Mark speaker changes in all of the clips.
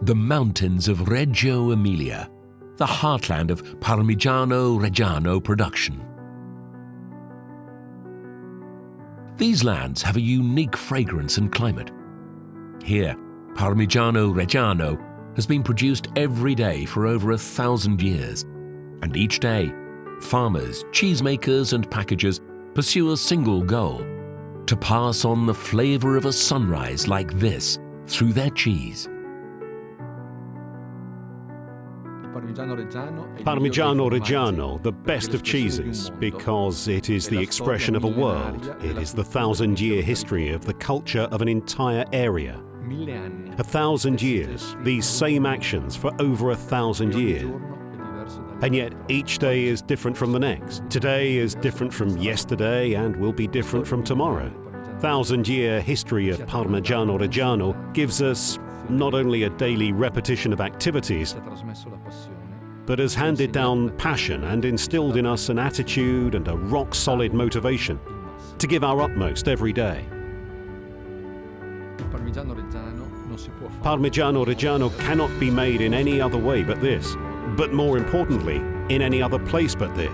Speaker 1: The mountains of Reggio Emilia, the heartland of Parmigiano Reggiano production. These lands have a unique fragrance and climate. Here, Parmigiano Reggiano has been produced every day for over 1,000 years, and each day, farmers, cheesemakers and packagers pursue a single goal: to pass on the flavor of a sunrise like this through their cheese.
Speaker 2: Parmigiano Reggiano, the best of cheeses, because it is the expression of a world. It is the 1,000-year history of the culture of an entire area. 1,000 years, these same actions for over 1,000 years. And yet each day is different from the next. Today is different from yesterday and will be different from tomorrow. 1,000-year history of Parmigiano Reggiano gives us not only a daily repetition of activities, but has handed down passion and instilled in us an attitude and a rock-solid motivation to give our utmost every day. Parmigiano Reggiano cannot be made in any other way but this, but more importantly, in any other place but this.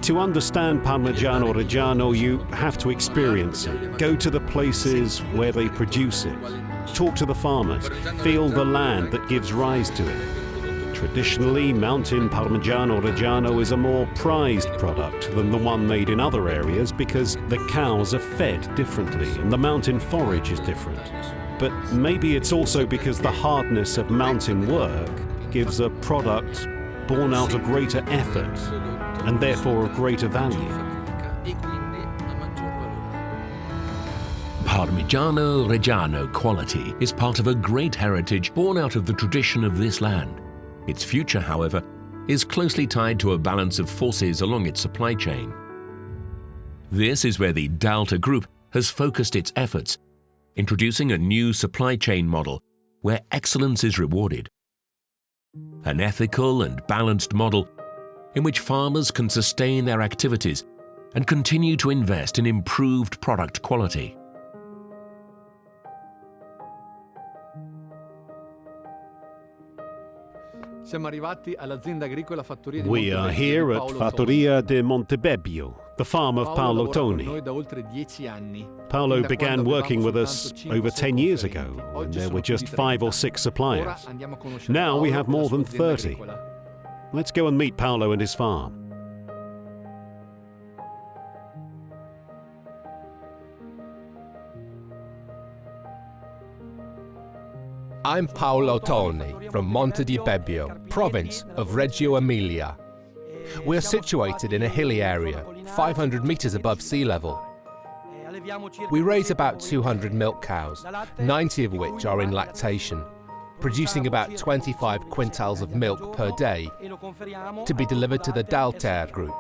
Speaker 2: To understand Parmigiano Reggiano, you have to experience it. Go to the places where they produce it. Talk to the farmers. Feel the land that gives rise to it. Traditionally, mountain Parmigiano Reggiano is a more prized product than the one made in other areas because the cows are fed differently and the mountain forage is different. But maybe it's also because the hardness of mountain work gives a product born out of greater effort and therefore of greater value.
Speaker 1: Parmigiano Reggiano quality is part of a great heritage born out of the tradition of this land. Its future, however, is closely tied to a balance of forces along its supply chain. This is where the Dalter Group has focused its efforts, introducing a new supply chain model where excellence is rewarded. An ethical and balanced model in which farmers can sustain their activities and continue to invest in improved product quality.
Speaker 2: We are here at Fattoria di Montebebbio, the farm of Paolo Toni. Paolo began working with us over 10 years ago, when there were just 5 or 6 suppliers. Now we have more than 30. Let's go and meet Paolo and his farm.
Speaker 3: I'm Paolo Toni from Monte di Bebbio, province of Reggio Emilia. We're situated in a hilly area, 500 meters above sea level. We raise about 200 milk cows, 90 of which are in lactation, producing about 25 quintals of milk per day to be delivered to the Dalter Group.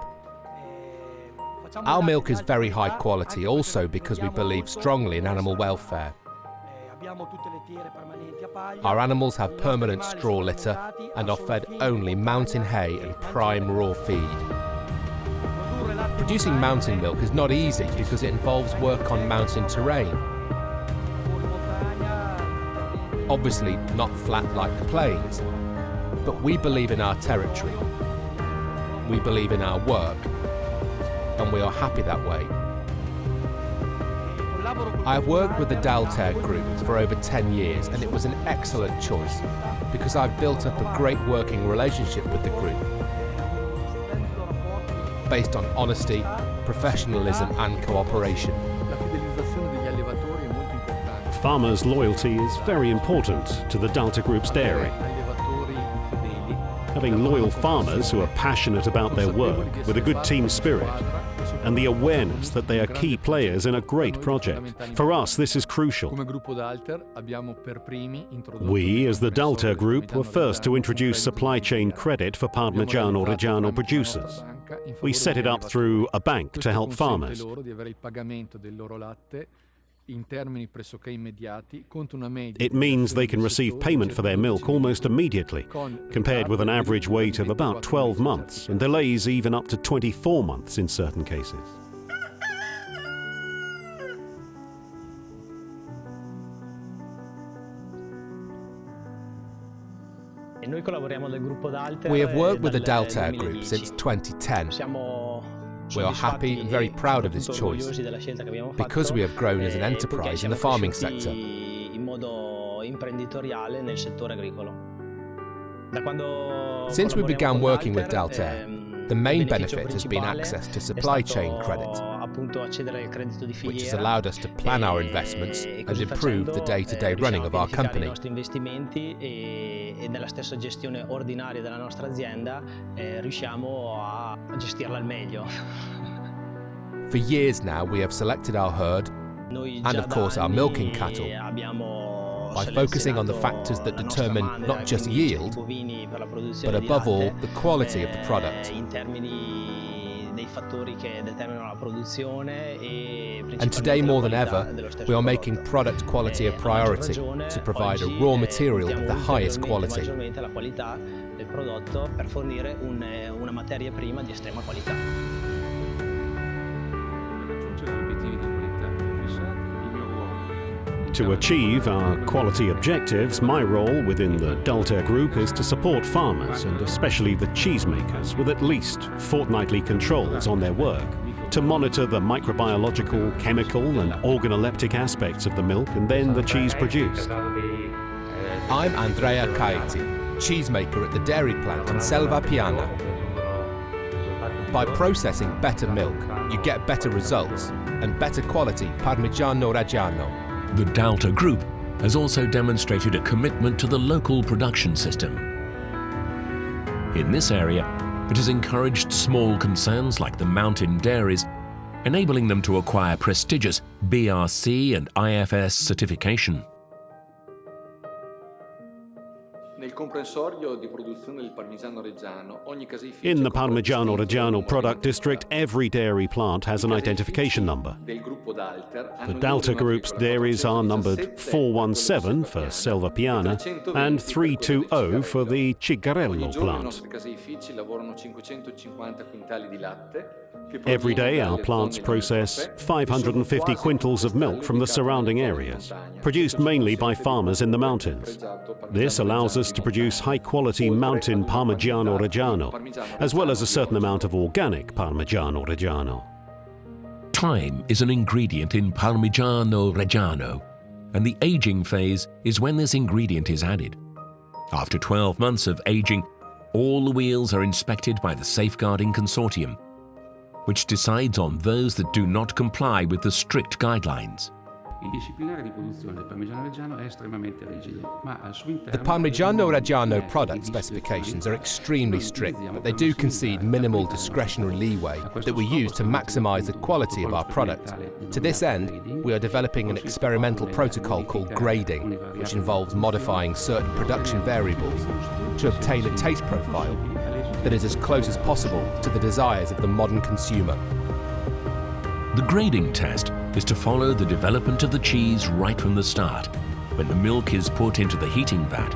Speaker 3: Our milk is very high quality also because we believe strongly in animal welfare. Our animals have permanent straw litter and are fed only mountain hay and prime raw feed. Producing mountain milk is not easy because it involves work on mountain terrain. Obviously not flat like the plains, but we believe in our territory. We believe in our work, and we are happy that way. I have worked with the Dalter Group for over 10 years and it was an excellent choice because I've built up a great working relationship with the group based on honesty, professionalism and cooperation.
Speaker 2: Farmers' loyalty is very important to the Dalter Group's dairy. Having loyal farmers who are passionate about their work with a good team spirit and the awareness that they are key players in a great project. For us, this is crucial. We, as the Dalter Group, were first to introduce supply chain credit for Parmigiano Reggiano producers. We set it up through a bank to help farmers. It means they can receive payment for their milk almost immediately, compared with an average wait of about 12 months, and delays even up to 24 months in certain cases.
Speaker 3: We have worked with the Dalter Group since 2010. We are happy and very proud of this choice because we have grown as an enterprise in the farming sector. Since we began working with Dalter, the main benefit has been access to supply chain credit, which has allowed us to plan our investments and improve the day-to-day running of our company. For years now, we have selected our herd and, of course, our milking cattle by focusing on the factors that determine not just yield, but above all, the quality of the product. And today more than ever, we are making product quality a priority to provide a raw material of the highest quality.
Speaker 2: To achieve our quality objectives, my role within the Dalter Group is to support farmers, and especially the cheesemakers, with at least fortnightly controls on their work, to monitor the microbiological, chemical and organoleptic aspects of the milk and then the cheese produced.
Speaker 3: I'm Andrea Caeti, cheesemaker at the dairy plant in Selva Piana. By processing better milk, you get better results and better quality Parmigiano Reggiano.
Speaker 1: The Dalter Group has also demonstrated a commitment to the local production system. In this area, it has encouraged small concerns like the mountain dairies, enabling them to acquire prestigious BRC and IFS certification.
Speaker 2: In the Parmigiano Reggiano product district, every dairy plant has an identification number. The Dalter Group's dairies are numbered 417 for Selva Piana and 320 for the Cigarello plant. Every day, our plants process 550 quintals of milk from the surrounding areas, produced mainly by farmers in the mountains. This allows us to produce high-quality mountain Parmigiano Reggiano, as well as a certain amount of organic Parmigiano Reggiano.
Speaker 1: Time is an ingredient in Parmigiano Reggiano, and the aging phase is when this ingredient is added. After 12 months of aging, all the wheels are inspected by the Safeguarding Consortium, which decides on those that do not comply with the strict guidelines.
Speaker 3: The Parmigiano Reggiano product specifications are extremely strict, but they do concede minimal discretionary leeway that we use to maximise the quality of our product. To this end, we are developing an experimental protocol called grading, which involves modifying certain production variables to obtain a taste profile that is as close as possible to the desires of the modern consumer.
Speaker 1: The grading test is to follow the development of the cheese right from the start, when the milk is put into the heating vat.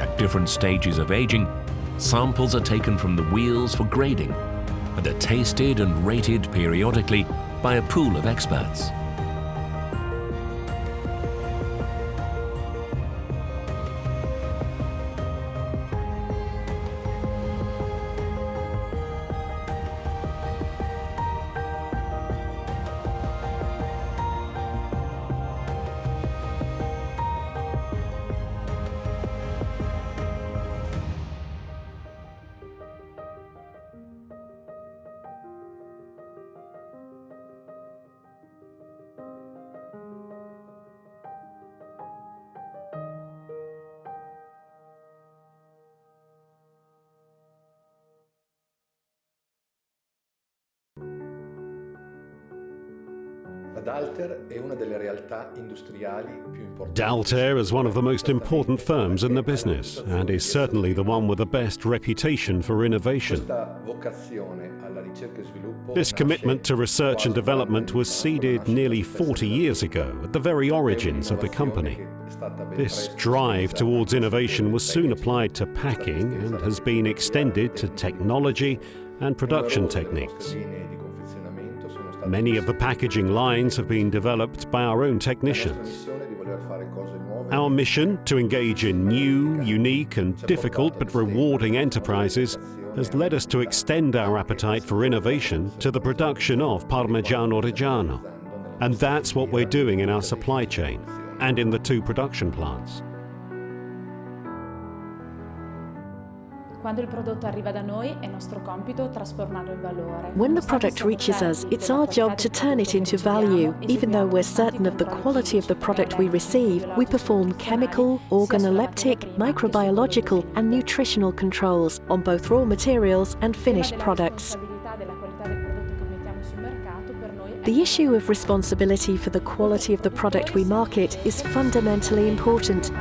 Speaker 1: At different stages of aging, samples are taken from the wheels for grading and are tasted and rated periodically by a pool of experts.
Speaker 2: Dalter is one of the most important firms in the business and is certainly the one with the best reputation for innovation. This commitment to research and development was seeded nearly 40 years ago at the very origins of the company. This drive towards innovation was soon applied to packing and has been extended to technology and production techniques. Many of the packaging lines have been developed by our own technicians. Our mission to engage in new, unique and difficult but rewarding enterprises has led us to extend our appetite for innovation to the production of Parmigiano Reggiano. And that's what we're doing in our supply chain and in the 2 production plants.
Speaker 4: When the product reaches us, it's our job to turn it into value. Even though we're certain of the quality of the product we receive, we perform chemical, organoleptic, microbiological and nutritional controls on both raw materials and finished products. The issue of responsibility for the quality of the product we market is fundamentally important.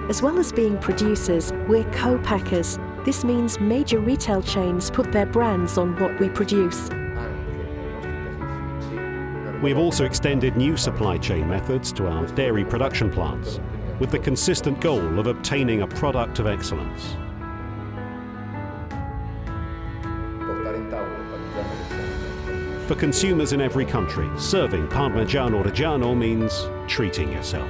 Speaker 4: As well as being producers, we're co-packers. This means major retail chains put their brands on what we produce.
Speaker 2: We've also extended new supply chain methods to our dairy production plants, with the consistent goal of obtaining a product of excellence. For consumers in every country, serving Parmigiano Reggiano means treating yourself.